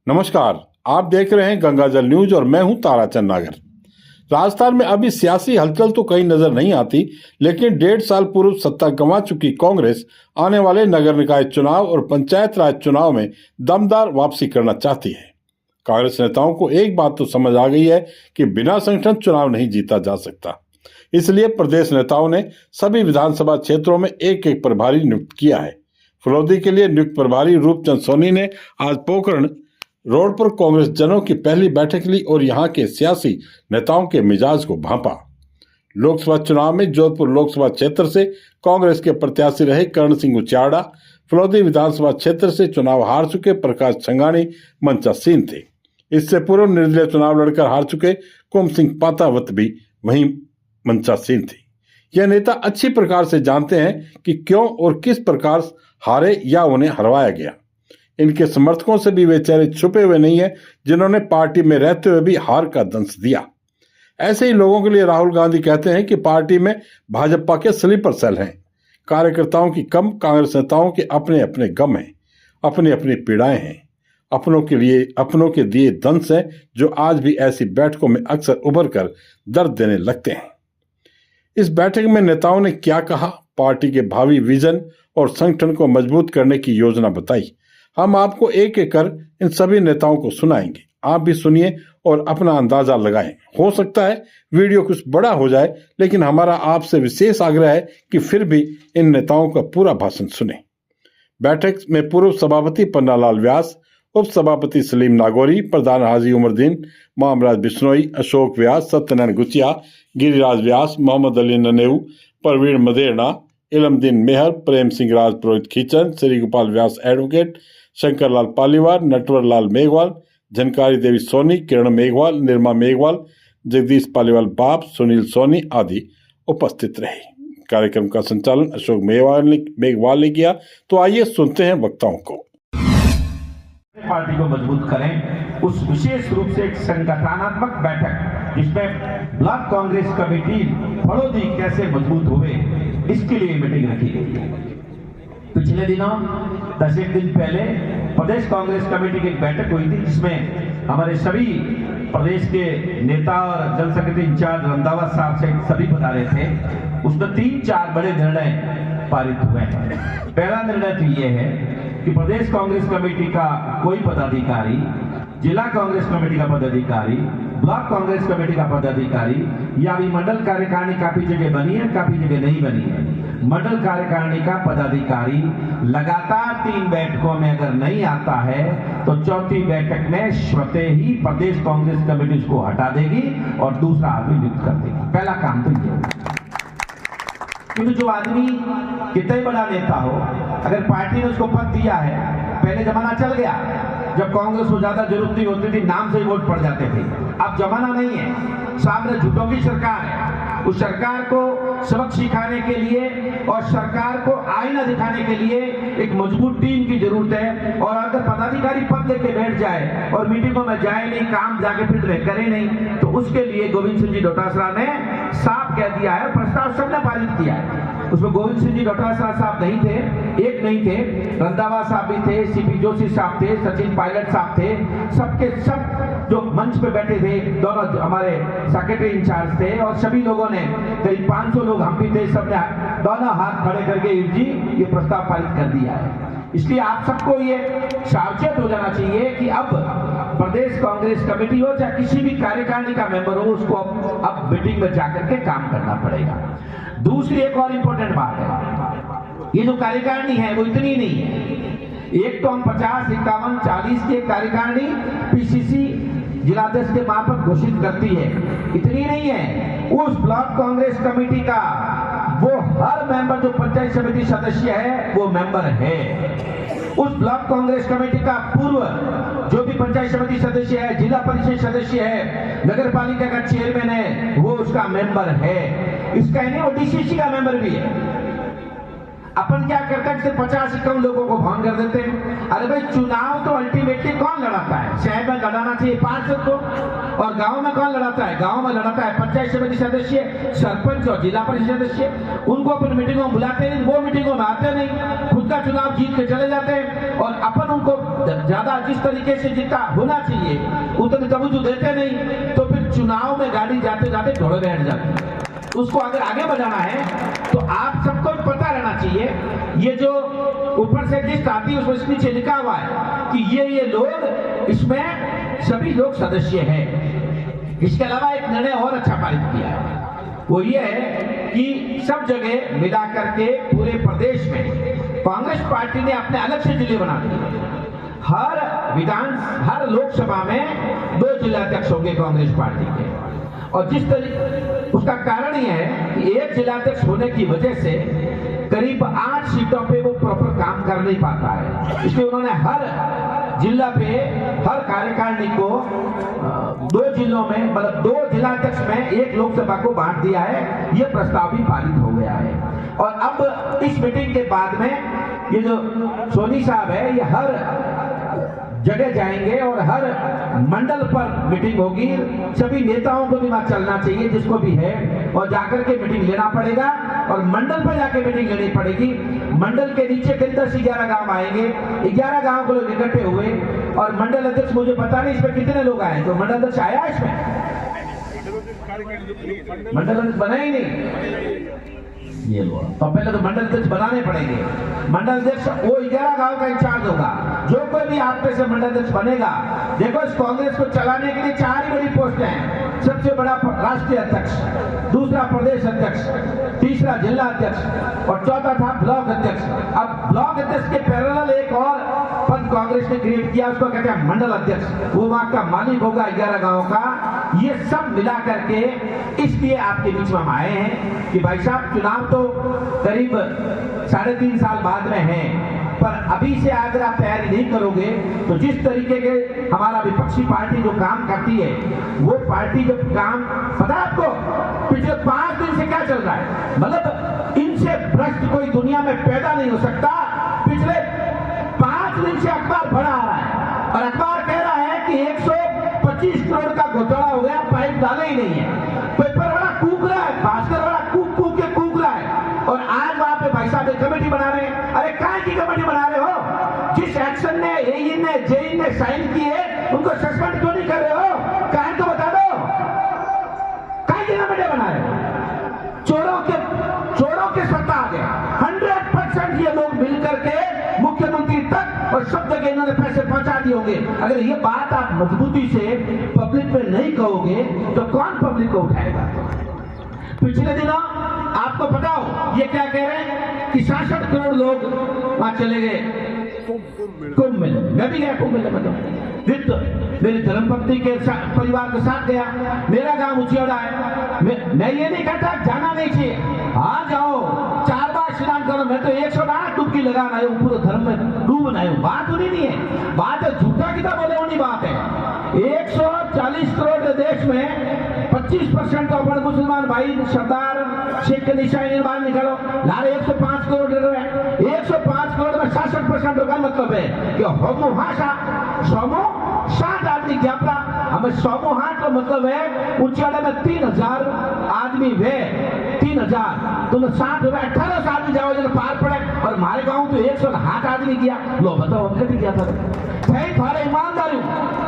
नमस्कार। आप देख रहे हैं गंगाजल न्यूज और मैं हूं ताराचंद नागर। राजस्थान में अभी सियासी हलचल तो कहीं नजर नहीं आती, लेकिन 1.5 साल पूर्व सत्ता गंवा चुकी कांग्रेस आने वाले नगर निकाय चुनाव और पंचायत राज चुनाव में दमदार वापसी करना चाहती है। कांग्रेस नेताओं को एक बात तो समझ आ गई है कि बिना संगठन चुनाव नहीं जीता जा सकता। इसलिए प्रदेश नेताओं ने सभी विधानसभा क्षेत्रों में एक एक प्रभारी नियुक्त किया है। फलौदी के लिए नियुक्त प्रभारी रूपचंद सोनी ने आज पोखरण रोड पर कांग्रेस जनों की पहली बैठक ली और यहां के सियासी नेताओं के मिजाज को भांपा। लोकसभा चुनाव में जोधपुर लोकसभा क्षेत्र से कांग्रेस के प्रत्याशी रहे कर्ण सिंह उचाड़ा, फलौदी विधानसभा क्षेत्र से चुनाव हार चुके प्रकाश छंगानी मंचासीन थे। इससे पूर्व निर्दलीय चुनाव लड़कर हार चुके कुम सिंह पातावत भी वहीं मंचासीन थे। यह नेता अच्छी प्रकार से जानते हैं कि क्यों और किस प्रकार हारे या उन्हें हरवाया गया। इनके समर्थकों से भी वे चेहरे छुपे हुए नहीं है जिन्होंने पार्टी में रहते हुए भी हार का दंश दिया। ऐसे ही लोगों के लिए राहुल गांधी कहते हैं कि पार्टी में भाजपा के स्लीपर सेल हैं। कार्यकर्ताओं की कम, कांग्रेस नेताओं के अपने अपने गम हैं, अपनी अपनी पीड़ाएं हैं, अपनों के दिए दंश हैं जो आज भी ऐसी बैठकों में अक्सर उभर कर दर्द देने लगते हैं। इस बैठक में नेताओं ने क्या कहा, पार्टी के भावी विजन और संगठन को मजबूत करने की योजना बताई। हम आपको एक एक कर इन सभी नेताओं को सुनाएंगे। आप भी सुनिए और अपना अंदाजा लगाएं। हो सकता है वीडियो कुछ बड़ा हो जाए, लेकिन हमारा आपसे विशेष आग्रह है कि फिर भी इन नेताओं का पूरा भाषण सुने। बैठक में पूर्व सभापति पन्नालाल व्यास, उप सभापति सलीम नागौरी, प्रधान हाजी उमरदीन, मामराज बिश्नोई, अशोक व्यास, सत्यनारायण गुचिया, गिरिराज व्यास, मोहम्मद अली ननेऊ, परवीन मदेरना, इलमदीन मेहर, प्रेम सिंह राजपुरोहित खींचन, श्री गोपाल व्यास एडवोकेट, शंकर लाल पालीवाल, नटवर लाल मेघवाल, झनकारी देवी सोनी, किरण मेघवाल, निर्मा मेघवाल, जगदीश पालीवाल बाप, सुनील सोनी आदि उपस्थित रहे। कार्यक्रम का संचालन अशोक मेघवाल ने किया। तो आइए सुनते हैं वक्ताओं को। पार्टी को मजबूत करें, उस विशेष रूप से एक संगठनात्मक बैठक जिसमें ब्लॉक कांग्रेस कमेटी फलौदी कैसे मजबूत हुए, इसके लिए मीटिंग रखी गई। पिछले दिनों 10 दिन पहले प्रदेश कांग्रेस कमेटी की एक बैठक हुई थी जिसमें हमारे सभी प्रदेश के नेता और जनरल सेक्रेटरी इंचार्ज रंधावा साहब से सभी पधारे थे। उसमें 3-4 बड़े निर्णय पारित हुए हैं। पहला निर्णय तो यह है कि प्रदेश कांग्रेस कमेटी का कोई पदाधिकारी, जिला कांग्रेस कमेटी का पदाधिकारी, ब्लॉक कांग्रेस कमेटी का पदाधिकारी या भी मंडल कार्यकारिणी काफी जगह बनी है, काफी जगह नहीं बनी है। मंडल कार्यकारिणी का पदाधिकारी लगातार 3 बैठकों में अगर नहीं आता है तो चौथी बैठक में स्वतः ही प्रदेश कांग्रेस कमेटी उसको हटा देगी और दूसरा आदमी नियुक्त कर देगी। पहला काम तो ये, क्योंकि जो आदमी कितना बड़ा नेता हो, अगर पार्टी ने उसको पद दिया है, पहले जमाना चल गया जब कांग्रेस को ज्यादा जरूरत नहीं होती थी, नाम से ही वोट पड़ जाते थे। अब जमाना नहीं है, सामने झूठों की सरकार है। उस सरकार को सबक सिखाने के लिए और सरकार को आईना दिखाने के लिए एक मजबूत टीम की जरूरत है। और अगर पदाधिकारी पद लेके बैठ जाए और मीटिंगों में जाए नहीं, काम जाके फिर करे नहीं, तो उसके लिए गोविंद सिंह जी डोटासरा ने साफ कह दिया है, प्रस्ताव सबने पारित किया है। उसमें गोविंद सिंह जी डोटासरा साहब नहीं थे, एक नहीं थे, रंधावा साहब भी थे, सीपी जोशी साहब थे, सचिन पायलट साहब थे, सबके सब जो मंच पे बैठे थे, दोनों हमारे सेक्रेटरी इंचार्ज थे और सभी लोगों ने, करीब 500 लोग हम भी थे, सबने दोनों हाथ खड़े करके जी ये प्रस्ताव पारित कर दिया है। इसलिए आप सबको ये सावचेत हो जाना चाहिए कि अब प्रदेश कांग्रेस कमेटी हो चाहे किसी भी कार्यकारिणी का मेंबर हो, उसको अब मीटिंग में जाकर के काम करना पड़ेगा। दूसरी एक और इंपॉर्टेंट बात है, ये जो कार्यकारिणी है वो इतनी नहीं है। एक तो हम 50, 51, 40 के कार्यकारिणी पीसीसी जिलाध्यक्ष के मार्फत घोषित करती है, इतनी नहीं है। उस ब्लॉक कांग्रेस कमेटी का वो हर मेंबर जो पंचायत समिति सदस्य है वो मेंबर है। उस ब्लॉक कांग्रेस कमेटी का पूर्व जो भी पंचायत समिति सदस्य है, जिला परिषद सदस्य है, नगर पालिका का चेयरमैन है, वो उसका मेंबर है। इसका नहीं, वो डीसीसी का मेंबर भी है। अपन क्या करते हैं, सिर्फ 50-51 लोगों को फोन कर देते हैं। अरे भाई, चुनाव तो अल्टीमेटली कौन लड़ाता है? शहर में लड़ाना चाहिए 500 को, और गांव में कौन लड़ाता है? गांव में लड़ाता है पंचायत समिति सदस्य, सरपंच और जिला परिषद सदस्य। उनको अपन मीटिंगों में बुलाते नहीं, वो मीटिंगों में आते नहीं, खुद का चुनाव जीत के चले जाते हैं और अपन उनको ज्यादा जिस तरीके से जितना होना चाहिए उतनी तवज्जो देते नहीं, तो फिर चुनाव में गाड़ी जाते जाते ढोड़े बैठ जाती है। उसको अगर आगे बढ़ाना है तो आप सबको पता रहना चाहिए, ये जो ऊपर से लिस्ट आती है उसमें नीचे लिखा हुआ है कि ये लोग, इसमें सभी लोग सदस्य हैं। इसके अलावा एक निर्णय और अच्छा पारित किया है, वो ये है कि सब जगह मिला करके पूरे प्रदेश में कांग्रेस पार्टी ने अपने अलग से जिले बना दिए। हर लोकसभा में 2 जिलाध्यक्ष होंगे कांग्रेस पार्टी के, और जिस तरीके उसका कारण ये है कि एक जिलाध्यक्ष होने की वजह से करीब 8 सीटों पे वो प्रॉपर काम कर नहीं पाता है, इसलिए उन्होंने हर जिला पे हर कार्यकारिणी को 2 जिलों में, मतलब 2 जिलाध्यक्ष में 1 लोकसभा को बांट दिया है। ये प्रस्ताव भी पारित हो गया है। और अब इस मीटिंग के बाद में ये जो सोनी साहब है, ये हर जगह जाएंगे और हर मंडल पर मीटिंग होगी। सभी नेताओं को भी वहां चलना चाहिए जिसको भी है, और जाकर के मीटिंग लेना पड़ेगा, और मंडल पर जाके मीटिंग लेनी पड़ेगी। मंडल के नीचे करीब 10-11 गांव आएंगे, 11 गांव को लोग इकट्ठे हुए, और मंडल अध्यक्ष, मुझे पता नहीं इसमें कितने लोग आए, तो मंडल अध्यक्ष आया इसमें? मंडल अध्यक्ष बना ही नहीं, ये लो। तो पहले तो मंडल अध्यक्ष बनाने पड़ेंगे। मंडल अध्यक्ष वो 11 गांव का इंचार्ज होगा। जो कोई भी आपके से मंडल अध्यक्ष बनेगा, देखो इस कांग्रेस को चलाने के लिए 4 ही बड़ी पोस्ट हैं। सबसे बड़ा राष्ट्रीय अध्यक्ष, दूसरा प्रदेश अध्यक्ष, तीसरा जिला अध्यक्ष, और चौथा था ब्लॉक अध्यक्ष। अब ब्लॉक अध्यक्ष के पैरेलल एक और पद कांग्रेस ने क्रिएट किया, उसको कहते हैं मंडल अध्यक्ष। वो वहां का मालिक होगा 11 गांव का। ये सब मिला करके इसलिए आपके बीच में हम आए हैं कि भाई साहब, चुनाव तो करीब 3.5 साल बाद में है, पर अभी से अगर आप तैयारी नहीं करोगे तो जिस तरीके के हमारा विपक्षी पार्टी जो काम करती है, वो पार्टी जब काम, पता है आपको पिछले 5 दिन से क्या चल रहा है? मतलब इनसे भ्रष्ट कोई दुनिया में पैदा नहीं हो सकता। पिछले 5 दिन से अखबार भरा आ रहा है, और अखबार कह रहा है कि 125 करोड़ का घोटाला हो गया, पाइप डाले ही नहीं है। पेपर वाला कूक रहा है, भास्कर वाला कूक के कूक रहा है, और आज वहां पे भाई साहब कमेटी बना रहे हैं। अरे काय की कमेटी बना रहे हो? जिस एक्शन ने एई ने जेई ने साइन किए, उनको सस्पेंड क्यों नहीं कर रहे हो? काय तो बता दो, काय की कमेटी बना रहे हो? चोरों के सत्ता आ गया। 100% ये लोग मिलकर के मुख्यमंत्री तक और सब जगह इन्होंने पैसे पहुंचा दिए होंगे। अगर ये बात आप मजबूती से पब्लिक में नहीं कहोगे तो कौन पब्लिक को उठाएगा? पिछले दिनों आपको पता हो ये क्या कह रहे हैं कि 66 करोड़ लोग वहां चले गए कुंभ मेले। मैं भी गया कुंभ मेले में, तो मेरी धर्मपत्नी के परिवार के साथ गया। मेरा गांव उचियाड़ा है। मैं ये नहीं कहता जाना नहीं चाहिए, आ जाओ 4 बार स्नान करो। मैं तो 108 डुबकी लगाना है, पूरे धर्म में डूबना है। बात उन्हीं नहीं है, बात है झूठा किताब बोले उन्हीं बात है। 140 करोड़ के देश में 25% तो अपने मुसलमान भाई सरदार शेख के निशान बाहर निकालो, लारे 105 करोड़ दे रहे हैं। 105 करोड़ में 66% का मतलब है कि समूह 60 आदमी ज्ञापना, हमें समूहाट का मतलब है उच्चारण में 3000 आदमी वे 3000, तो 60 हो गए, 18 आदमी जाओ जब पार पड़े। और हमारे गांव तो 108 आदमी किया। लो बताओ हम कभी किया था? थारे ईमानदारी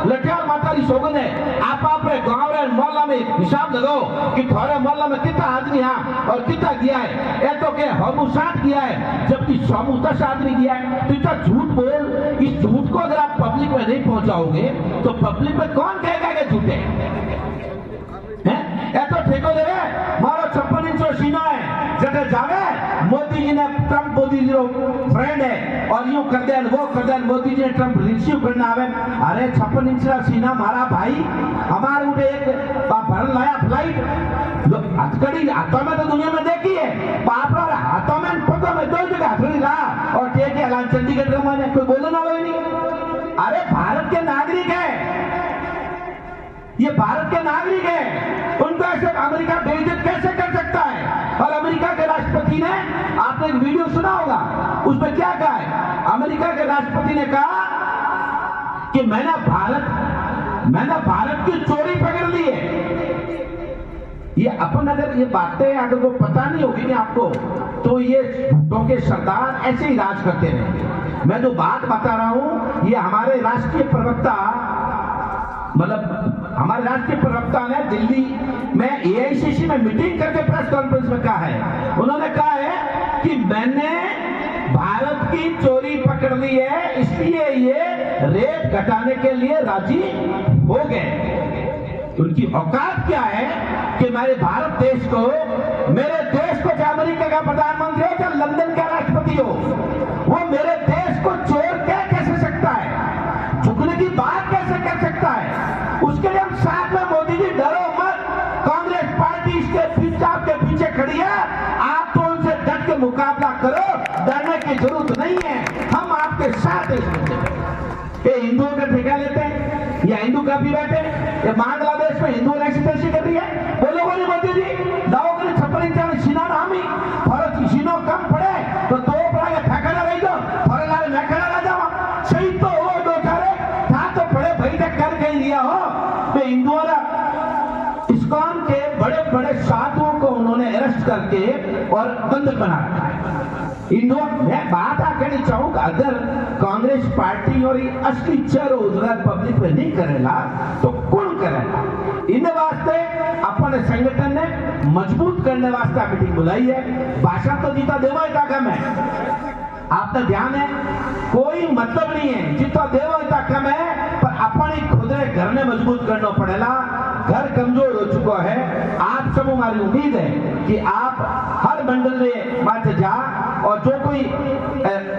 लठियाल मातारी सोगन है, आप गांव रे मोहल्ला में हिसाब लगाओ कि थारे मोहल्ला में कितना आदमी है और कितना किया है। ये तो के हम 60 किया है, जबकि समूह 10 आदमी किया है। तो इतना झूठ बोल, इस झूठ को अगर आप पब्लिक में नहीं पहुंचाओगे तो पब्लिक में कौन कहेगा कि झूठे हैं? तो ठेको दे मारो 56 इंच सीना है, जगह जावे मोदी जी ने, ट्रंप मोदी जी फ्रेंड है, और यूं कर दे वो कर दे, मोदी जी ने ट्रंप रिसीव करना आवे। अरे 56 इंच का सीना मारा भाई, हमारे उठे एक भर लाया फ्लाइट हथकड़ी हाथों में तो दुनिया में देखी है, पापड़ हाथों में पगों में 2 जगह हथकड़ी ला और टेके अलान चंडीगढ़ का मैंने कोई बोले ना नहीं। अरे भारत के नागरिक है, ये भारत के नागरिक है, उनको ऐसे अमेरिका बेइज्जत कैसे कर सकता है? और अमेरिका के राष्ट्रपति ने, आपने एक वीडियो सुना होगा, उसमें क्या कहा है? अमेरिका के राष्ट्रपति ने कहा कि मैंने भारत की चोरी पकड़ ली है। ये अपन अगर ये बातें अगर वो पता नहीं होगी ना आपको, तो ये झूठों के सरदार ऐसे ही राज करते रहेंगे। मैं जो बात बता रहा हूं ये हमारे राष्ट्रीय प्रवक्ता हमारे राष्ट्रीय प्रवक्ता ने दिल्ली में एआईसीसी में मीटिंग करके प्रेस कॉन्फ्रेंस में कहा है। उन्होंने कहा है कि मैंने भारत की चोरी पकड़ ली है, इसलिए ये रेट घटाने के लिए राजी हो गए। उनकी औकात क्या है कि मेरे भारत देश को, मेरे देश को चाहे अमेरिका का प्रधानमंत्री हो चाहे लंदन का राष्ट्रपति हो, वो मेरे देश को चोर क्या कैसे सकता है, झुकने की बात कैसे कर सकता है। उसके लिए हम साथ में मोदी जी डरो मत, कांग्रेस पार्टी इसके आपके पीछे खड़ी है, आप तो उनसे डट के मुकाबला करो, डरने की जरूरत नहीं है, हम आपके साथ हैं। ये हिंदुओं का ठेका लेते हैं या हिंदू काफी बैठे, ये बांग्लादेश में हिंदुओं ने ऐसी कर रही है। बोलो बोले मोदी जी दाओ करे छप्पन सीना नामी फरक सीनो कम पड़े तो दो पड़ा ठेकाना रही दो फरला मैं खड़ा रह जावा सही तो हो दो चारे था तो बड़े भाई ने कर कहीं दिया हो। तो हिंदुओं ने इस्कॉन के बड़े बड़े साधुओं को उन्होंने अरेस्ट करके और बंधक बना रखा है। हिंदुओं मैं बात आखिर चाहूंगा, अगर कांग्रेस पार्टी और असली चर रोजगार पब्लिक में नहीं करेला तो कौन करेगा। इन वास्ते अपने संगठन ने मजबूत करने वास्ते मीटिंग बुलाई है। भाषा तो जीता देवा कम है, आपका ध्यान है, कोई मतलब नहीं है, जितना देवा इतना कम है, पर अपने खुद घर में मजबूत करना पड़ेगा। घर कमजोर हो चुका है। आप सब हमारी उम्मीद है कि आप हर मंडल में मात्र जा और जो कोई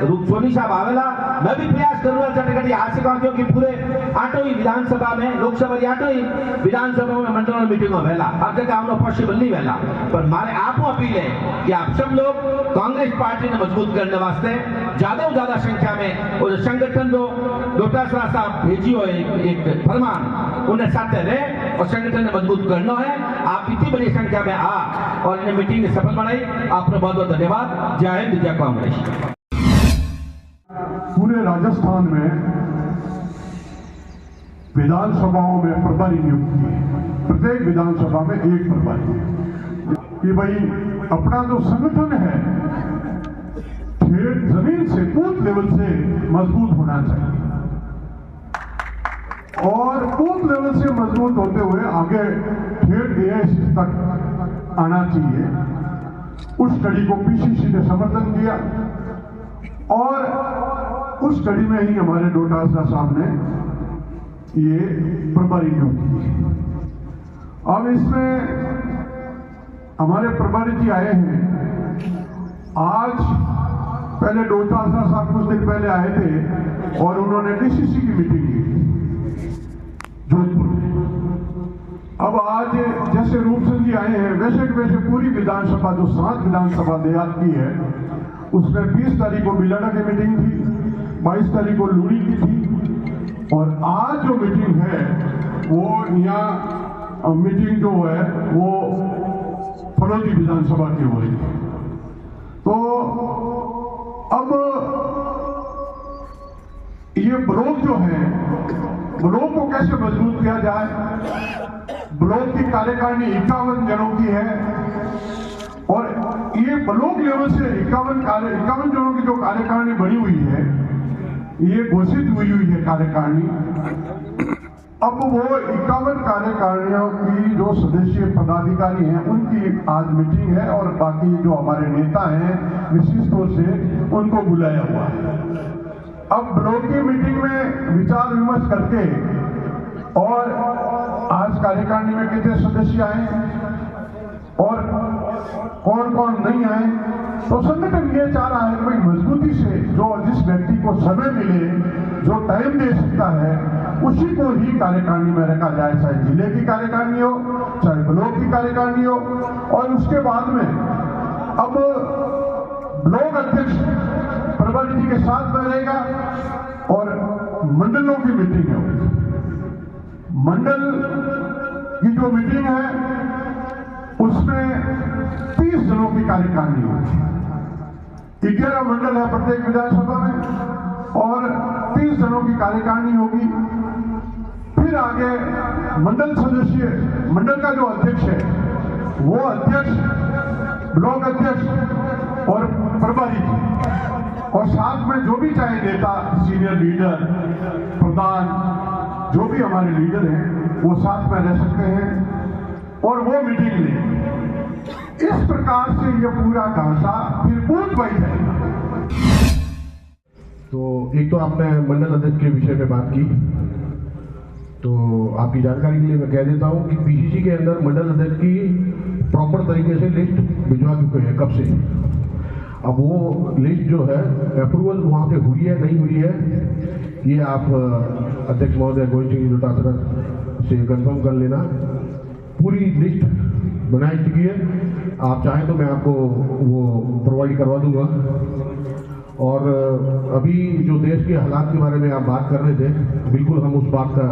सोनी साहब आवेला, मैं भी प्रयास करूंगा चटकटी आज से कहूं क्योंकि पूरे आठों ही विधानसभा में, लोकसभा की आठों ही विधानसभा में मंडल में मीटिंग में वेला अब तक हम लोग पॉसिबल नहीं वेला, पर हमारे आपको अपील है कि आप सब लोग कांग्रेस पार्टी ने मजबूत करने वास्ते ज्यादा से ज्यादा संख्या में और संगठन जो डोटासरा साहब भेजी हो एक फरमान उन्हें साथ रहे और संगठन ने मजबूत करना है। आप इतनी बड़ी संख्या में आ और इन्हें मीटिंग सफल बनाई, आपका बहुत बहुत धन्यवाद। जय हिंद, जय कांग्रेस। पूरे राजस्थान में विधानसभाओं में प्रभारी नियुक्त किए, प्रत्येक विधानसभा में एक प्रभारी, कि भाई अपना जो संगठन है ठेठ जमीन से बूथ लेवल से मजबूत होना चाहिए और बूथ लेवल से मजबूत होते हुए आगे ठेठ एआईसीसी तक आना चाहिए। उस कड़ी को पीसीसी ने समर्थन किया और उस कड़ी में ही हमारे डोटासरा साहब ने ये प्रभारी नियुक्त की। अब इसमें हमारे प्रभारी जी आए हैं। आज पहले डोटासरा साहब कुछ दिन पहले आए थे और उन्होंने डीसीसी की मीटिंग की जोधपुर में। अब आज जैसे रूपचंद जी आए हैं वैसे के वैसे पूरी विधानसभा जो 7 विधानसभा देहात की है उसमें 20 तारीख को बिलाड़ा की मीटिंग थी, 22 तारीख को लूड़ी की थी और आज जो मीटिंग है वो यहाँ मीटिंग जो है वो फलोदी विधानसभा की हो रही है। तो अब ये ब्लॉक जो है, ब्लॉक को कैसे मजबूत किया जाए। ब्लॉक की कार्यकारिणी 51 जनों की है और ये ब्लॉक लेवल से 51 जनों की जो कार्यकारिणी बनी हुई है ये घोषित हुई है कार्यकारिणी। अब वो 51 कार्यकारिणियों की जो सदस्य पदाधिकारी हैं उनकी आज मीटिंग है और बाकी जो हमारे नेता हैं विशेष तौर से उनको बुलाया हुआ है। अब ब्लॉक की मीटिंग में विचार विमर्श करके और आज कार्यकारिणी में कितने सदस्य आए और कौन कौन नहीं आए, तो संगठन ये चाह रहा है कि भाई मजबूती से जो जिस व्यक्ति को समय मिले, जो टाइम दे सकता है उसी को ही कार्यकारिणी में रखा जाए, चाहे जिले की कार्यकारिणी हो चाहे ब्लॉक की कार्यकारिणी हो। और उसके बाद में अब ब्लॉक अध्यक्ष प्रभारी जी के साथ में रहेगा और मंडलों की मीटिंग है। मंडल की जो मीटिंग है उसमें 30 जनों की कार्यकारिणी होगी। 11 मंडल है प्रत्येक विधानसभा में और 30 जनों की कार्यकारिणी होगी। फिर आगे मंडल सदस्य, मंडल का जो अध्यक्ष है वो अध्यक्ष, ब्लॉक अध्यक्ष और प्रभारी जी और साथ में जो भी चाहे नेता, सीनियर लीडर, प्रधान, जो भी हमारे लीडर हैं वो साथ में रह सकते हैं और वो मीटिंग लें। इस प्रकार से ये पूरा ढांचा फिर बूथ बन जाएगा। तो एक तो आपने मंडल अध्यक्ष के विषय में बात की, तो आपकी जानकारी के लिए मैं कह देता हूं कि पीसीसी के अंदर मंडल अध्यक्ष की प्रॉपर तरीके से लिस्ट भिजवा चुके हैं कब से। अब वो लिस्ट जो है अप्रूवल वहाँ से हुई है नहीं हुई है, ये आप अध्यक्ष महोदय गोविंद सिंह डोटासरा से कंफर्म कर लेना। पूरी लिस्ट बनाई चुकी है, आप चाहें तो मैं आपको वो प्रोवाइड करवा दूंगा। और अभी जो देश के हालात के बारे में आप बात कर रहे थे, बिल्कुल हम उस बात का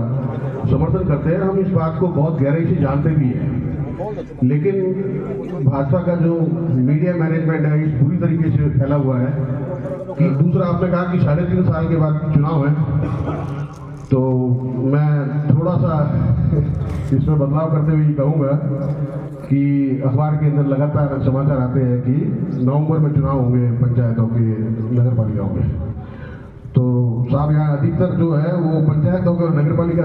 समर्थन करते हैं, हम इस बात को बहुत गहराई से जानते भी हैं। लेकिन भाजपा का जो मीडिया मैनेजमेंट है इस पूरी तरीके से फैला हुआ है कि दूसरा आपने कहा कि 3.5 साल के बाद चुनाव है, तो मैं थोड़ा सा इसमें बदलाव करते हुए कहूँगा कि अखबार के अंदर लगातार समाचार आते हैं कि नवंबर में चुनाव होंगे पंचायतों के, नगर पालिकाओं के। तो साहब यहाँ अधिकतर जो है वो पंचायतों के और नगर पालिका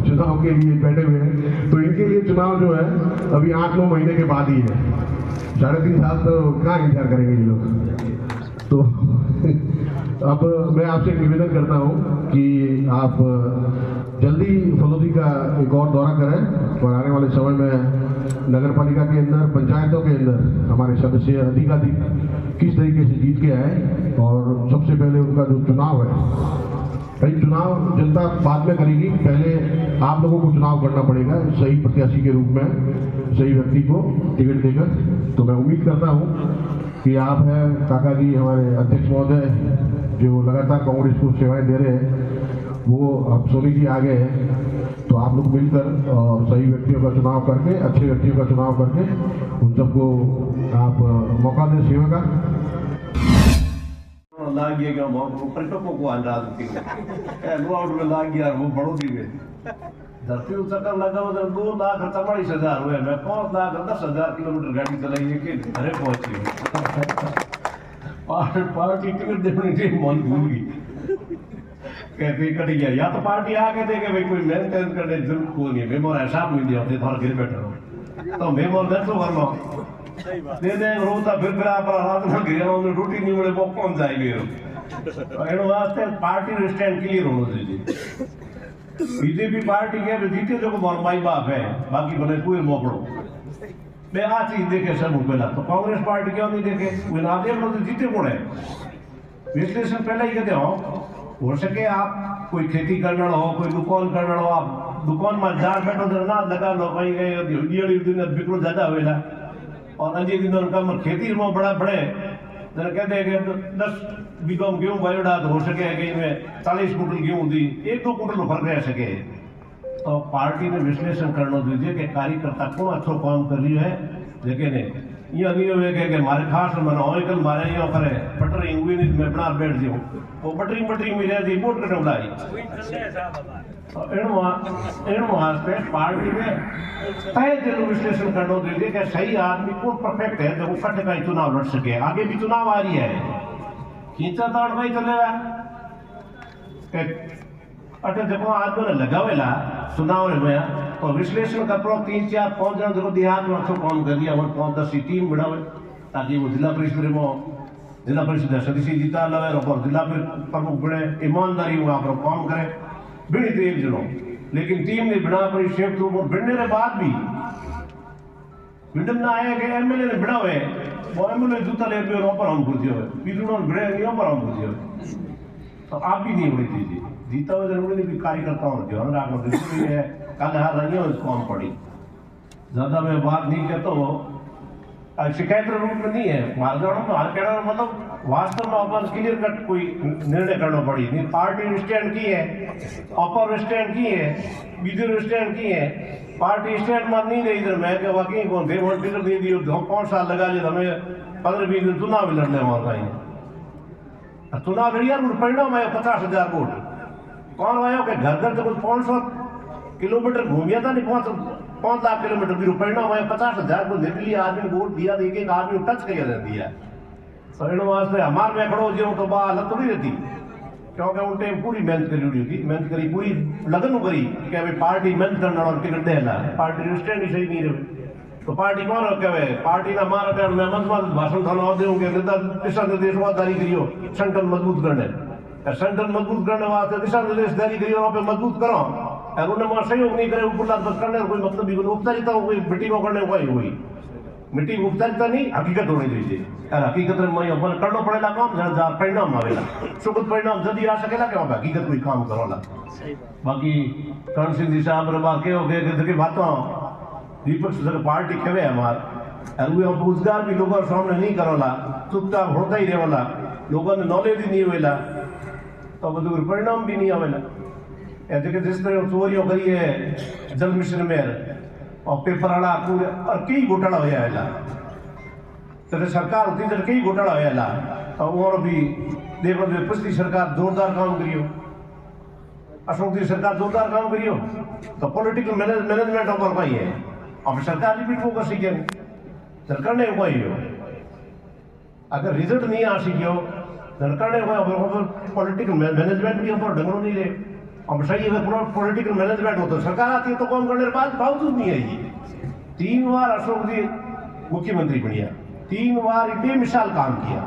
चुनाव के लिए बैठे हुए हैं, तो इनके लिए चुनाव जो है अभी 8-9 महीने के बाद ही है। 3.5 साल तो कहाँ इंतजार करेंगे ये लोग। तो अब मैं आपसे निवेदन करता हूँ कि आप जल्दी फलोदी का एक और दौरा करें और आने वाले समय में नगर पालिका के अंदर, पंचायतों के अंदर हमारे सदस्य अधिकाधिक किस तरीके से जीत के आए। और सबसे पहले उनका जो चुनाव है, भाई चुनाव जनता बाद में करेगी, पहले आप लोगों को चुनाव करना पड़ेगा सही प्रत्याशी के रूप में, सही व्यक्ति को टिकट देकर। तो मैं उम्मीद करता हूँ कि आप हैं काका जी, हमारे अध्यक्ष महोदय जो लगातार कांग्रेस को सेवाएं दे रहे हैं, वो अब सोनी जी आ गए हैं, तो आप लोग मिलकर और सही व्यक्तियों का चुनाव करके, अच्छे व्यक्तियों का चुनाव करके उन सबको आप मौका दें सेवा का। लाग गया पर्यटकों को अंदाज में लाग गया वो बढ़ोतरी में धरती चक्कर लगा उधर 2,44,000 हुए। मैं 5,10,000 किलोमीटर गाड़ी चलाई है कि घरे पहुंची। पार्टी टिकट देने के मन भूल गई, कहते कट गया। या तो पार्टी आके देखे भाई कोई मेंटेन करने जरूरत को नहीं, मेमोर हिसाब नहीं दिया होते थोड़ा गिर बैठे रहो तो मेमोर दे तो करना दे दे रोता फिर आप रात में गिर रोटी नहीं मिले वो कौन जाएगी। एनो वास्ते पार्टी स्टैंड क्लियर होना चाहिए। बीजेपी पार्टी के जीते जो को माई बाप है, बाकी बने कोई मोकड़ो मैं आ चीज देखे सब पहला तो कांग्रेस पार्टी क्यों नहीं देखे, वे ना देख लो तो जीते कौन है। विश्लेषण पहले ही कहते हो सके आप कोई खेती करना हो, कोई दुकान करना हो, आप दुकान में जार बैठो तो ना लगा लो कहीं गए बिक्रो ज्यादा हुएला और अंजी दिन उनका खेती में बड़ा बड़े कहते हैं कि 10 बीघा गेहूं बायोडा तो हो सके कि इनमें 40 कुंटल गेहूं दी, 1-2 कुंटल फर्क रह सके। तो पार्टी ने विश्लेषण करना दीजिए कि कार्यकर्ता कौन अच्छो काम कर रही है, लेकिन ये नहीं हुए कि मारे खास मन मारे यो करे पटरी हुई नहीं मैं बना बैठ जाऊँ वो पटरी में रह दी वोट करने बुलाई। वास्ते पार्टी में तय दिल विश्लेषण करना दीजिए कि सही आदमी कौन परफेक्ट है जो कटे का चुनाव लड़ सके। आगे भी चुनाव आ रही है, खींचा दौड़ वही चलेगा। अटे जब आदमी ने लगावेला चुनाव में तो विश्लेषण कर 3-4-5 जन जो देहात में अच्छो काम कर दिया और 5-10 की टीम बढ़ावे ताकि वो जिला परिषद में जिला परिषद सदस्य जीता लगे और जिला प्रमुख बने ईमानदारी वहाँ पर काम करे बिनी तो एक जनो। लेकिन टीम ने बिना परिषद तो बिड़ने के बाद भी बिड़न ना आया कि एमएलए ने बिड़ा हुए वो एमएलए जूता ले पे ऊपर हम कर दियो पीछे बिड़े नहीं ऊपर हम कर दियो। तो आप भी नहीं होनी चाहिए जीता हुआ जरूरी नहीं, कार्यकर्ताओं जो है जरूरी है। कल हार रही है इसको हम पड़ी ज्यादा मैं बात नहीं कहता हूँ, शिकायत रूप में नहीं है मतलब वास्तव में अपन क्लियर कट कोई निर्णय करना पड़ी नहीं। पार्टी स्टैंड की है, अपर स्टैंड की है, बीजू स्टैंड की है, पार्टी स्टैंड में नहीं रही इधर मैं वाकई कौन थे वोट टिकट नहीं दी 5 साल लगा लिया हमें 15-20 दिन चुनाव भी लड़ने वहां का चुनाव लड़िया परिणाम आया 50,000 वोट कौन आया कि घर घर तो कुछ 500 किलोमीटर घूमिया था नहीं 5 लाख किलोमीटर भी परिणाम आया 50,000 को निकली आदमी वोट दिया एक आदमी टच कर दिया तो इन वास्ते हमार में खड़ो जो तो बा हालत थोड़ी रहती, क्योंकि उन टाइम पूरी मेहनत करी हुई थी, मेहनत करी पूरी लगन करी कि भाई पार्टी मेहनत करना और टिकट देना, पार्टी स्टैंड ही सही नहीं रहे तो पार्टी कौन रखे पार्टी ना मार कर मैं मत भाषण थाना देंगे दिशा निर्देश जारी करियो संगठन मजबूत करने, संगठन मजबूत करने वास्ते दिशा निर्देश जारी करियो और मजबूत करो और उन्हें सहयोग नहीं करे ऊपर बस करने कोई मतलब भी उपचारिता कोई मीटिंगों करने कोई हुई मीटिंग उपचारिता नहीं हकीकत होनी चाहिए और हकीकत में करना पड़ेगा काम जहाँ परिणाम आवेला सुखद परिणाम जल्दी आ सकेला क्या हकीकत कोई काम करोला। बाकी कर्ण सिंह जी साहब के हो गए बातों विपक्ष पार्टी खेवे हमार और वो रोजगार भी लोगों के सामने नहीं करोला, चुपचाप होता ही रहेला, लोगों ने नॉलेज ही नहीं होएला तो बदूर परिणाम भी नहीं आवेला। ऐसे जिस तरह चोरियों करी है जल मिशन में और पेपर वाला पूरे और कई घोटाला होया है तो सरकार होती तो कई घोटाला होया और भी देखो पिछली सरकार जोरदार काम करियो, अशोक जी सरकार जोरदार काम करियो तो पॉलिटिकल मैनेजमेंट ऊपर पाई है अब सरकार रिपीट वो कर सीखे सरकार ने कोई हो अगर रिजल्ट नहीं आ सीखियो सरकार ने पॉलिटिकल मैनेजमेंट भी ऊपर ढंग नहीं रहे अब सही अगर पूरा पॉलिटिकल मैनेजमेंट हो तो सरकार आती है तो काम करने के बाद बावजूद नहीं आएगी। 3 बार अशोक जी मुख्यमंत्री बढ़िया 3 बार बेमिसाल काम किया,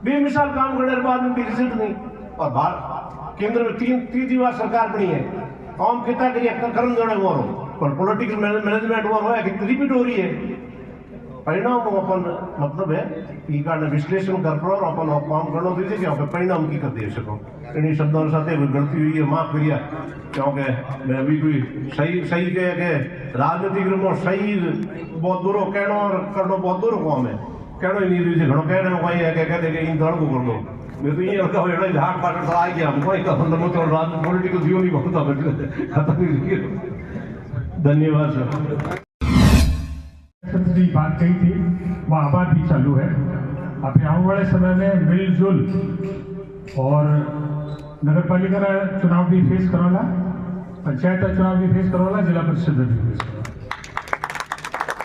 बेमिसाल काम करने के बाद उनकी रिजल्ट नहीं और केंद्र में तीसरी बार सरकार बनी है काम कितना करिए कर्म जोड़े वो और पॉलिटिकल मैनेजमेंट वो है कि रिपीट हो रही है परिणाम अपन मतलब है ई कारण विश्लेषण कर पर अपन काम करना दीजिए कि अपन परिणाम की कर दे सको इन शब्दों के साथ कोई गलती हुई है माफ करिए क्योंकि मैं अभी कोई सही कहे कि राजनीतिक में सही बहुत दूर कहना और करना बहुत दूर काम है कहना ही नहीं दीजिए घणो कहना कोई है कह देंगे इन दड़ को कर दो मैं तो ये लड़का एड़ा झाट पाट आ गया हमको एक मतलब तो राज पॉलिटिकल जीवन ही बहुत खत्म ही धन्यवाद सर। की बात कही थी वह आबाद भी चालू है। अभी आने वाले समय में मिलजुल और नगर पालिका चुनाव भी फेस करवाला, पंचायत चुनाव भी फेस करवाला, जिला परिषद भी फेस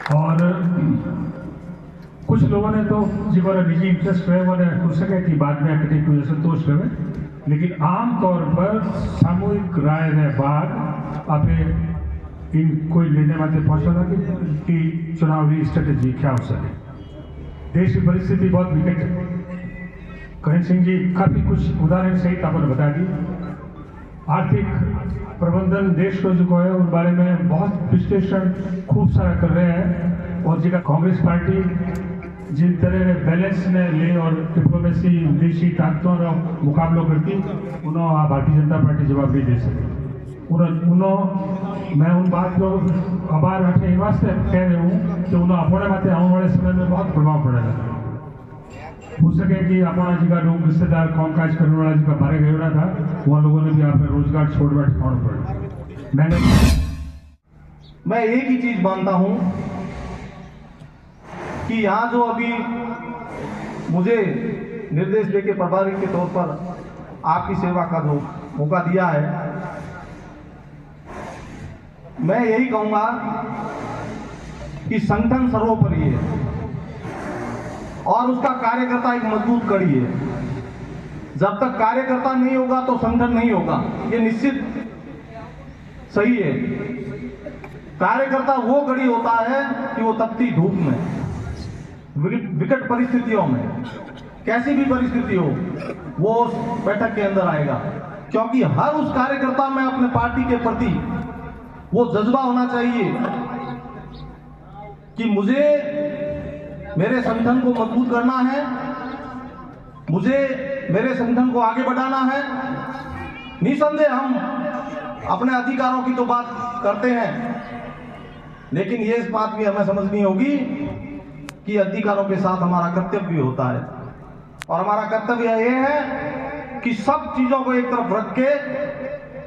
करवाला और कुछ लोगों ने तो जो निजी इंटरेस्ट है वो हो सके कि बाद में आके कोई असंतोष रहे, लेकिन आमतौर पर सामूहिक राय के बाद आप इन कोई निर्णय माते पहुंचा कि चुनावी स्ट्रेटेजी क्या हो सके। देश की परिस्थिति बहुत विकट है। करण सिंह जी काफी कुछ उदाहरण सहित आपने बता दी। आर्थिक प्रबंधन देश को जो है उस बारे में बहुत विश्लेषण खूब सारा कर रहे हैं और जिका कांग्रेस पार्टी जिन तरह बैलेंस ने ले और डिप्लोमेसी विदेशी ताकतों का मुकाबला करती उन्होंने भारतीय जनता पार्टी जवाब नहीं दे सके। मैं उन बात को आभार रखे वास्ते कह रही हूँ कि उन्होंने अपने माते आने वाले समय में बहुत प्रभाव पड़ेगा। हो सके कि अपना जी का लोग रिश्तेदार कामकाज करने वाला जी का बारे गया था वहाँ लोगों ने भी आप रोजगार छोड़ बैठ खाना पड़े। मैं एक ही चीज मानता हूँ कि यहाँ जो अभी मुझे निर्देश देके प्रभारी के तौर पर आपकी सेवा का जो मौका दिया है मैं यही कहूंगा कि संगठन सर्वोपरि है और उसका कार्यकर्ता एक मजबूत कड़ी है। जब तक कार्यकर्ता नहीं होगा तो संगठन नहीं होगा, ये निश्चित सही है। कार्यकर्ता वो कड़ी होता है कि वो तपती धूप में विकट परिस्थितियों में कैसी भी परिस्थिति हो वो उस बैठक के अंदर आएगा, क्योंकि हर उस कार्यकर्ता में अपने पार्टी के प्रति वो जज्बा होना चाहिए कि मुझे मेरे संगठन को मजबूत करना है, मुझे मेरे संगठन को आगे बढ़ाना है। निसंदेह हम अपने अधिकारों की तो बात करते हैं, लेकिन ये इस बात भी हमें समझनी होगी कि अधिकारों के साथ हमारा कर्तव्य भी होता है और हमारा कर्तव्य ये है कि सब चीजों को एक तरफ रख के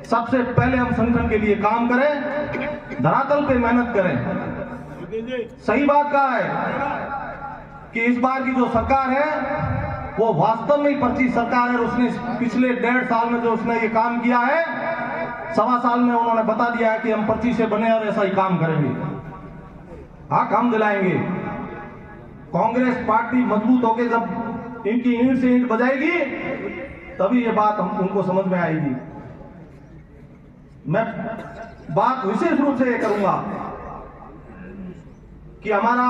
सबसे पहले हम संगठन के लिए काम करें, धरातल पे मेहनत करें। सही बात कहा है कि इस बार की जो सरकार है वो वास्तव में पर्ची सरकार है। उसने पिछले 1.5 साल में जो उसने ये काम किया है, 1.25 साल में उन्होंने बता दिया है कि हम पर्ची से बने और ऐसा ही काम करेंगे, हक हम दिलाएंगे। कांग्रेस पार्टी मजबूत होकर जब इनकी ईंट से ईंट बजाएगी तभी ये बात उनको समझ में आएगी। मैं बात विशेष रूप से ये करूंगा कि हमारा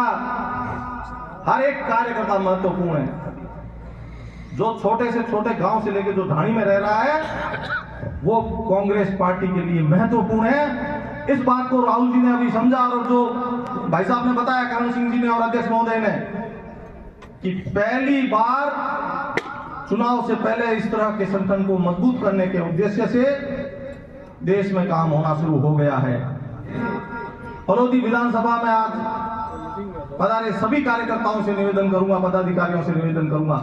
हर एक कार्यकर्ता महत्वपूर्ण है। जो छोटे से छोटे गांव से लेकर जो ढाणी में रह रहा है वो कांग्रेस पार्टी के लिए महत्वपूर्ण है। इस बात को राहुल जी ने अभी समझा और जो भाई साहब ने बताया, करण सिंह जी ने और अध्यक्ष महोदय ने, कि पहली बार चुनाव से पहले इस तरह के संगठन को मजबूत करने के उद्देश्य से देश में काम होना शुरू हो गया है। फलोदी विधानसभा में आज पधारे सभी कार्यकर्ताओं से निवेदन करूंगा, पदाधिकारियों से निवेदन करूंगा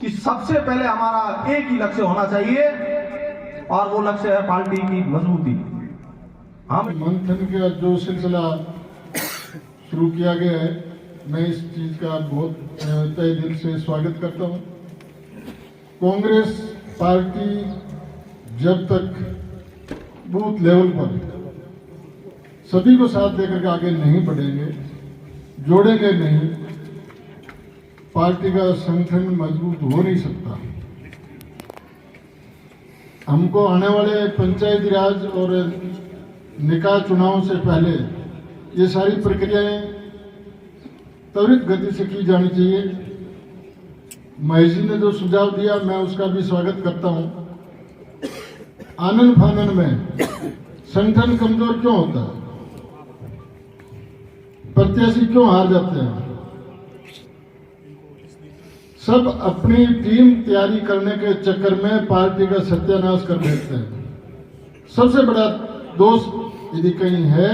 कि सबसे पहले हमारा एक ही लक्ष्य होना चाहिए और वो लक्ष्य है पार्टी की मजबूती। हम मंथन का जो सिलसिला शुरू किया गया है, मैं इस चीज का बहुत तहे दिल से स्वागत करता हूं। कांग्रेस पार्टी जब तक बूथ लेवल पर सभी को साथ देकर के आगे नहीं बढ़ेंगे, जोड़ेंगे नहीं, पार्टी का संगठन मजबूत हो नहीं सकता। हमको आने वाले पंचायती राज और निकाय चुनाव से पहले ये सारी प्रक्रियाएं त्वरित गति से की जानी चाहिए। महेश जी ने जो सुझाव दिया मैं उसका भी स्वागत करता हूं। आनन फानन में संगठन कमजोर क्यों होता है, प्रत्याशी क्यों हार जाते हैं? सब अपनी टीम तैयारी करने के चक्कर में पार्टी का सत्यानाश कर देते हैं। सबसे बड़ा दोष यदि कहीं है,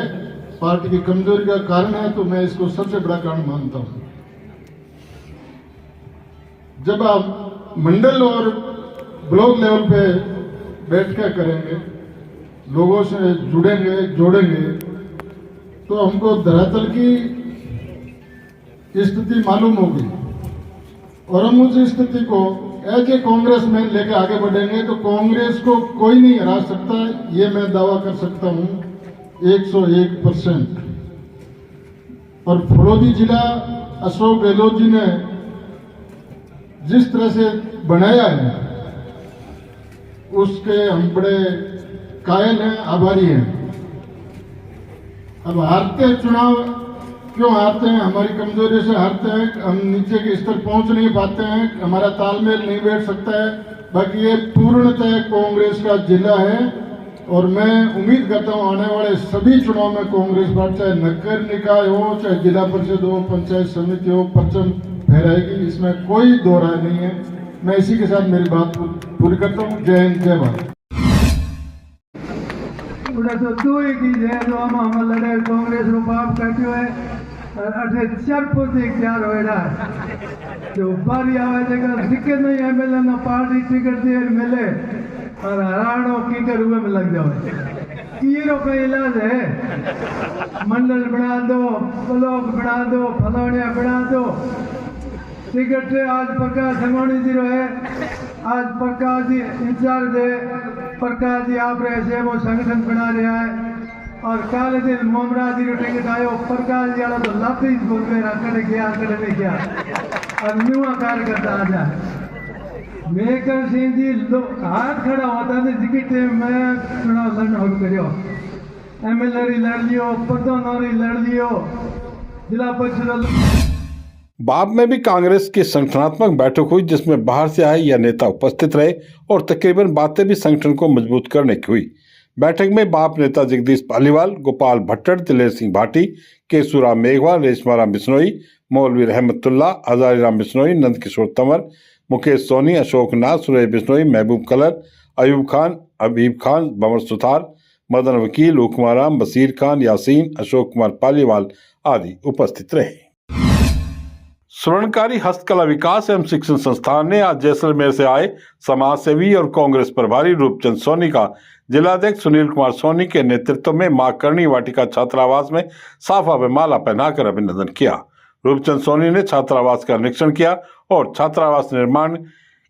पार्टी की कमजोरी का कारण है, तो मैं इसको सबसे बड़ा कारण मानता हूं। जब आप मंडल और ब्लॉक लेवल पे बैठकें करेंगे, लोगों से जुड़ेंगे, जोड़ेंगे, तो हमको धरातल की स्थिति मालूम होगी और हम उस स्थिति को एज ए कांग्रेस में लेकर आगे बढ़ेंगे तो कांग्रेस को कोई नहीं हरा सकता। ये मैं दावा कर सकता हूं 101%। और फलोदी जिला अशोक गहलोत जी ने जिस तरह से बनाया है उसके हम बड़े कायल हैं, आभारी हैं। अब हारते चुनाव क्यों हारते हैं? हमारी कमजोरी से हारते हैं, हम नीचे के स्तर पहुंच नहीं पाते हैं, हमारा तालमेल नहीं बैठ सकता है। बाकी ये पूर्णतः कांग्रेस का जिला है और मैं उम्मीद करता हूं आने वाले सभी चुनाव में कांग्रेस पार्टी, चाहे नगर निकाय हो, चाहे जिला परिषद हो, पंचायत समिति हो, परचम फहराएगी। इसमें कोई दो राय नहीं है। मैं इसी के साथ मेरी बात पूरी करता हूँ। जय हिंद, जय भारत। लड़े कांग्रेस रो बाप कटियो है अठे चरपो से तैयार होएड़ा जो बारी आवे जगह दिक्कत नहीं है, मिले ना पार्टी टिकट दे मिले और हराड़ो की कर हुए में लग जाओ। हीरो का इलाज है, मंडल बना दो, ब्लॉक बना दो, फलौनिया बना दो। टिकट आज प्रकाश संगोनी जी है, आज प्रकाश जी इंचार्ज है, प्रकाश जी आप रहे से वो संगठन बना रहा है। और काले दिन मोमरा जी रो टिकट आयो, प्रकाश जी वाला तो लाते ही बोल मेरा करे गया और न्यूआ कार्यकर्ता आ जाए। मेकर सिंह जी हाथ खड़ा होता है टिकट में चुनाव लड़ना शुरू करियो, एमएलए लड़ लियो, प्रधान लड़ लियो, जिला परिषद। बाप में भी कांग्रेस की संगठनात्मक बैठक हुई जिसमें बाहर से आए या नेता उपस्थित रहे और तकरीबन बातें भी संगठन को मजबूत करने की हुई। बैठक में बाप नेता जगदीश पालीवाल, गोपाल भट्टड़, दिलेर सिंह भाटी, केशुराम मेघवाल, रेशमाराम बिश्नोई, मौलवी रहमतुल्ला, हजारीराम बिश्नोई, नंद किशोर तंवर, मुकेश सोनी, अशोक नाथ, सुरेश बिश्नोई, महबूब कलर, अयूब खान, हबीब खान, भंवर सुथार, मदन वकील, हुक्माराम, बसीर खान, यासीन, अशोक कुमार पालीवाल आदि उपस्थित रहे। स्वर्णकारी हस्तकला विकास एवं शिक्षण संस्थान ने आज जैसलमेर से आए समाजसेवी और कांग्रेस प्रभारी रूपचंद सोनी का जिलाध्यक्ष सुनील कुमार सोनी के नेतृत्व में मां करणी वाटिका छात्रावास में साफा व माला पहनाकर अभिनंदन किया। रूपचंद सोनी ने छात्रावास का निरीक्षण किया और छात्रावास निर्माण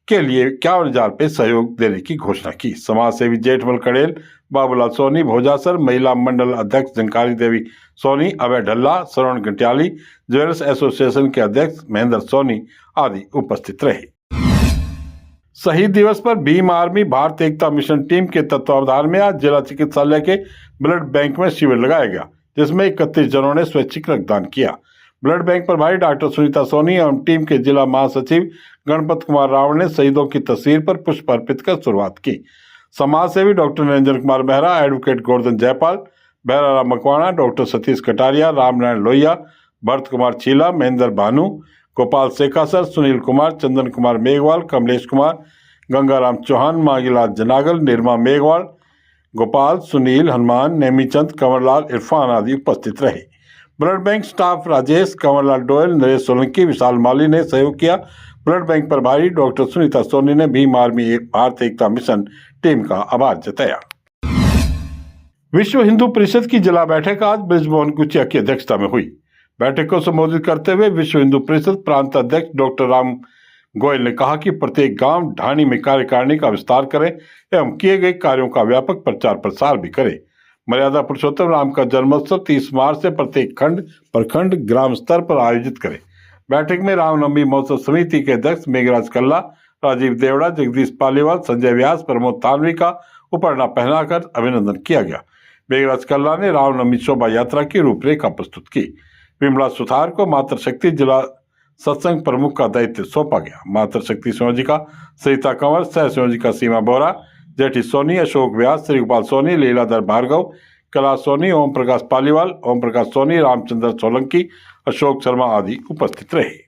के लिए 51,000 रुपये सहयोग देने की घोषणा की। समाजसेवी जेठमल कड़ेल, बाबूलाल सोनी भोजासर, महिला मंडल अध्यक्ष झंकारी देवी सोनी, अभय ढल्ला, श्रवण घंटियाली, ज्वेलर्स एसोसिएशन के अध्यक्ष महेंद्र सोनी आदि उपस्थित रहे। शहीद दिवस पर भीम आर्मी भारत एकता मिशन टीम के तत्वावधान में आज जिला चिकित्सालय के ब्लड बैंक में शिविर लगाया गया, जिसमें 31 जनों ने स्वैच्छिक रक्तदान किया। ब्लड बैंक प्रभारी डॉक्टर सुनीता सोनी एवं टीम के जिला महासचिव गणपत कुमार रावण ने शहीदों की तस्वीर पर पुष्प अर्पित कर शुरुआत की। समाज सेवी doctor Niranjan Kumar Mehra, advocate Govardhan Jaipal, Bhairaram Makwana, doctor Satish Kataria, Ramnarayan Lohia, Bharat Kumar Chhila, Mahendra Bhanu, Gopal Shekhasar, Sunil Kumar, Chandan Kumar Meghwal, Kamlesh Kumar, Gangaram Chauhan, Mangilal Janagal, Nirma Meghwal, Gopal, Sunil, Hanuman, Nemichand, Kanwarlal, Irfan आदि उपस्थित रहे। Blood bank staff Rajesh, Kanwarlal Doyal, Naresh Solanki, Vishal Mali ने सहयोग किया। ब्लड बैंक प्रभारी डॉक्टर सुनीता सोनी ने भीम आर्मी भारत एकता मिशन टीम का आभार जताया। विश्व हिंदू परिषद की जिला बैठक आज ब्रिजमोहन कुचिया की अध्यक्षता में हुई। बैठक को संबोधित करते हुए विश्व हिंदू परिषद प्रांत अध्यक्ष डॉक्टर राम गोयल ने कहा कि प्रत्येक गांव ढाणी में कार्यकारिणी का विस्तार करें एवं किए गए कार्यों का व्यापक प्रचार प्रसार भी करें। मर्यादा पुरुषोत्तम राम का जन्मोत्सव 30 मार्च से प्रत्येक खंड, प्रखंड, ग्राम स्तर पर आयोजित करें। बैठक में रामनवमी महोत्सव समिति के अध्यक्ष मेघराज कल्ला, राजीव देवड़ा, जगदीश पालीवाल, संजय व्यास, प्रमोद तानवी का उपरना पहनाकर अभिनंदन किया गया। मेघराज कल्ला ने रामनवमी शोभा यात्रा की रूपरेखा प्रस्तुत की। विमला सुथार को मातृशक्ति जिला सत्संग प्रमुख का दायित्व सौंपा गया। मातृशक्ति संयोजिका सरिता कंवर, सह संयोजिका सीमा बोरा, जेठी सोनी, अशोक व्यास, श्री गोपाल सोनी, लीलाधर भार्गव, कैलाश सोनी, ओम प्रकाश पालीवाल, ओम प्रकाश सोनी, रामचंद्र सोलंकी, अशोक शर्मा आदि उपस्थित रहे।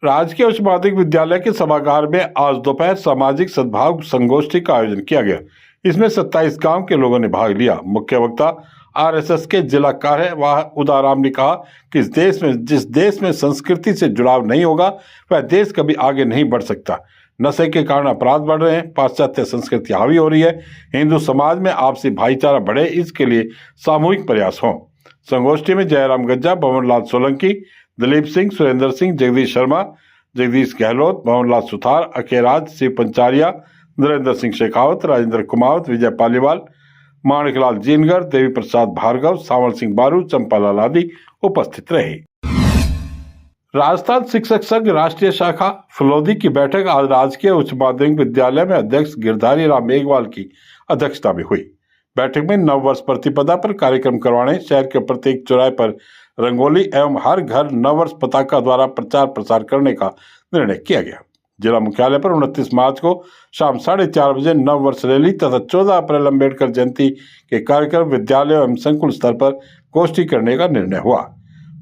राजकीय उच्च माध्यमिक विद्यालय के सभागार में आज दोपहर सामाजिक सद्भाव संगोष्ठी का आयोजन किया गया। इसमें 27 गांव के लोगों ने भाग लिया। मुख्य वक्ता आरएसएस के जिला कार्यवाह उदाराम ने कहा कि जिस देश में संस्कृति से जुड़ाव नहीं होगा वह देश कभी आगे नहीं बढ़ सकता। नशे के कारण अपराध बढ़ रहे हैं, पाश्चात्य संस्कृति हावी हो रही है। हिंदू समाज में आपसी भाईचारा बढ़े, इसके लिए सामूहिक प्रयास हों। संगोष्ठी में जयराम गज्जा, भवनलाल सोलंकी, दिलीप सिंह, सुरेंद्र सिंह, जगदीश शर्मा, जगदीश गहलोत, भवनलाल सुथार, अकेराज, शिव पंचारिया, नरेंद्र सिंह शेखावत, राजेंद्र कुमावत, विजय पालीवाल, माणिकलाल जीनगर, देवी प्रसाद भार्गव, सावल सिंह बारू, चंपालाल आदि उपस्थित रहे। राजस्थान शिक्षक संघ राष्ट्रीय शाखा फलोदी की बैठक आज राजकीय उच्च माध्यमिक विद्यालय में अध्यक्ष गिरधारी राम मेघवाल की अध्यक्षता में हुई। बैठक में नव वर्ष प्रतिपदा पर कार्यक्रम करवाने, शहर के प्रत्येक चौराहे पर रंगोली एवं हर घर नव वर्ष पताका द्वारा प्रचार प्रसार करने का निर्णय किया गया। जिला मुख्यालय पर 29 मार्च को शाम 4:30 बजे नव वर्ष रैली तथा 14 अप्रैल अम्बेडकर जयंती के कार्यक्रम विद्यालय एवं संकुल स्तर पर गोष्ठी करने का निर्णय हुआ।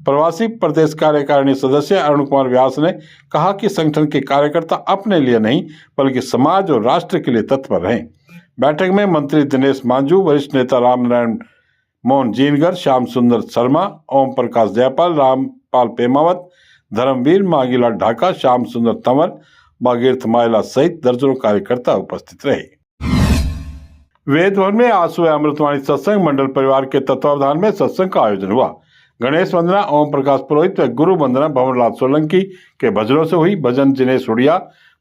प्रवासी प्रदेश कार्यकारिणी सदस्य अरुण कुमार व्यास ने कहा कि संगठन के कार्यकर्ता अपने लिए नहीं बल्कि समाज और राष्ट्र के लिए तत्पर रहें। बैठक में मंत्री दिनेश मांझू, वरिष्ठ नेता रामनारायण मोहन जीनगर, श्याम सुंदर शर्मा, ओम प्रकाश जयपाल, रामपाल पेमावत, धर्मवीर, मांगीलाल ढाका, श्याम सुंदर तंवर, भागीरथ मायला सहित दर्जनों कार्यकर्ता उपस्थित रहे। वेद भवन में आज सुबह अमृतवाणी सत्संग मंडल परिवार के तत्वावधान में सत्संग का आयोजन हुआ। गणेश वंदना ओम प्रकाश पुरोहित व गुरु वंदना भवनलाल सोलंकी के भजनों से हुई। भजन जिनेश उड़िया,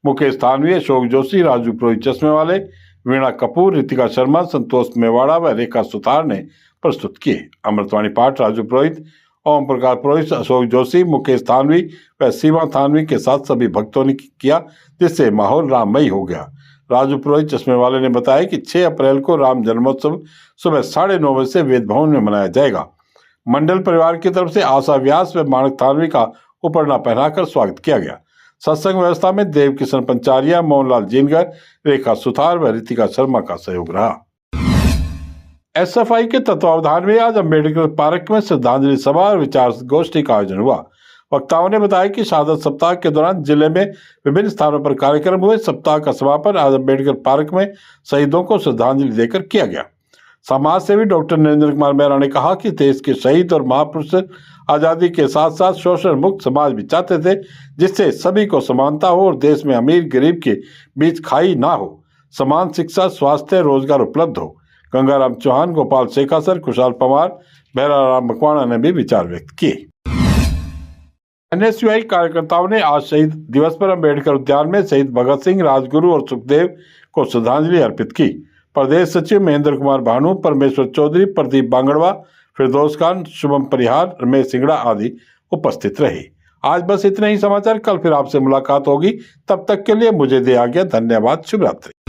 मुकेश थानवी, अशोक जोशी, राजू पुरोहित चश्मे वाले, वीणा कपूर, रितिका शर्मा, संतोष मेवाड़ा व रेखा सुतार ने प्रस्तुत किए। अमृतवाणी पाठ राजू पुरोहित, ओम प्रकाश पुरोहित, अशोक जोशी, मुकेश थानवी व सीमा थानवी के साथ सभी भक्तों ने किया, जिससे माहौल राममयी हो गया। राजू पुरोहित चश्मे वाले ने बताया कि 6 अप्रैल को राम जन्मोत्सव सुबह 9:30 बजे से वेद भवन में मनाया जाएगा। मंडल परिवार की तरफ से आशा व्यास व माणक थानवी का उपरना पहनाकर स्वागत किया गया। सत्संग व्यवस्था में देव किशन पंचारिया, मोहनलाल जीनगर, रेखा सुथार व रितिका शर्मा का सहयोग रहा। एसएफआई के तत्वावधान में आज अम्बेडकर पार्क में श्रद्धांजलि सभा और विचार गोष्ठी का आयोजन हुआ। वक्ताओं ने बताया कि शहादत सप्ताह के दौरान जिले में विभिन्न स्थानों पर कार्यक्रम हुए। सप्ताह का समापन आज अम्बेडकर पार्क में शहीदों को श्रद्धांजलि देकर किया गया। समाज सेवी डॉक्टर नरेंद्र कुमार मेहरा ने कहा कि देश के शहीद और महापुरुष आजादी के साथ साथ शोषण मुक्त समाज भी चाहते थे, जिससे सभी को समानता हो और देश में अमीर गरीब के बीच खाई ना हो, समान शिक्षा, स्वास्थ्य, रोजगार उपलब्ध हो। गंगाराम चौहान, गोपाल शेखासर, कुशाल पवार, भैराराम मकवाणा ने भी विचार व्यक्त किए। एनएसयूआई कार्यकर्ताओं ने आज शहीद दिवस पर अम्बेडकर उद्यान में शहीद भगत सिंह, राजगुरु और सुखदेव को श्रद्धांजलि अर्पित की। प्रदेश सचिव महेंद्र कुमार भानु, परमेश्वर चौधरी, प्रदीप बांगड़वा, फिरदौस खान, शुभम परिहार, रमेश सिंगड़ा आदि उपस्थित रहे। आज बस इतने ही समाचार। कल फिर आपसे मुलाकात होगी। तब तक के लिए मुझे दे आज्ञा। धन्यवाद। शुभ रात्रि।